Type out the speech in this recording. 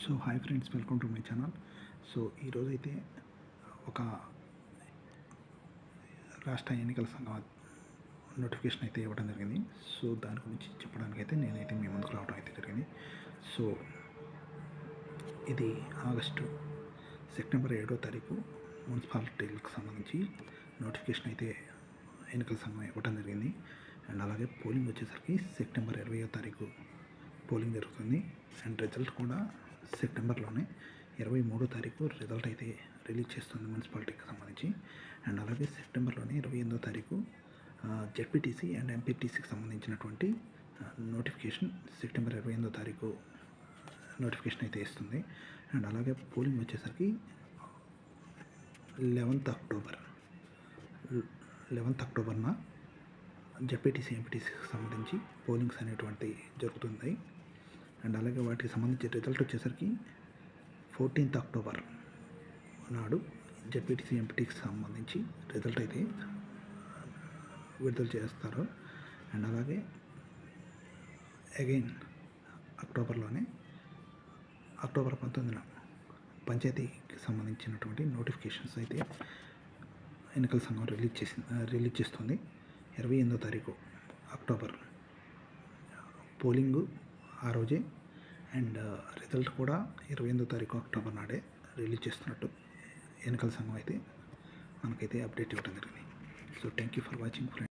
So hi friends, welcome to my channel. So ఈరోజైతే ఒక రాష్ట్ర ఎన్నికల సంఘం నోటిఫికేషన్ అయితే ఇవ్వడం జరిగింది. సో దాని గురించి చెప్పడానికైతే నేనైతే మీ ముందుకు రావడం అయితే జరిగింది. సో ఇది సెప్టెంబర్ 7వ తారీఖు మున్సిపాలిటీలకు సంబంధించి నోటిఫికేషన్ అయితే ఎన్నికల సంఘం ఇవ్వడం జరిగింది. అండ్ అలాగే పోలింగ్ వచ్చేసరికి సెప్టెంబర్ 20వ తారీఖు పోలింగ్ జరుగుతుంది. అండ్ రిజల్ట్ కూడా సెప్టెంబర్లోనే 23వ తారీఖు రిజల్ట్ అయితే రిలీజ్ చేస్తుంది మున్సిపాలిటీకి సంబంధించి. అండ్ అలాగే సెప్టెంబర్లోనే 28వ తారీఖు జెడ్పీటీసీ అండ్ ఎంపీటీసీకి సంబంధించినటువంటి నోటిఫికేషన్ సెప్టెంబర్ 28వ తారీఖు నోటిఫికేషన్ అయితే ఇస్తుంది. అండ్ అలాగే పోలింగ్ వచ్చేసరికి 11th అక్టోబర్న జెడ్పీటీసీ ఎంపీటీసీకి సంబంధించి పోలింగ్స్ అనేటువంటి జరుగుతుంది. అండ్ అలాగే వాటికి సంబంధించి రిజల్ట్ వచ్చేసరికి 14th అక్టోబర్ నాడు జెడ్పీటీసీ ఎంపీటీకి సంబంధించి రిజల్ట్ అయితే విడుదల చేస్తారు. అండ్ అలాగే అగైన్ అక్టోబర్ 19న పంచాయతీకి సంబంధించినటువంటి నోటిఫికేషన్స్ అయితే ఎన్నికల సంఘం రిలీజ్ చేస్తుంది. 28వ తారీఖు అక్టోబర్ పోలింగు ఆ రోజే. అండ్ రిజల్ట్ కూడా 28వ తారీఖు అక్టోబర్ నాడే రిలీజ్ చేస్తున్నట్టు ఎన్నికల సంఘం అయితే మనకైతే అప్డేట్ ఇవ్వడం జరిగింది. So thank you for watching friends.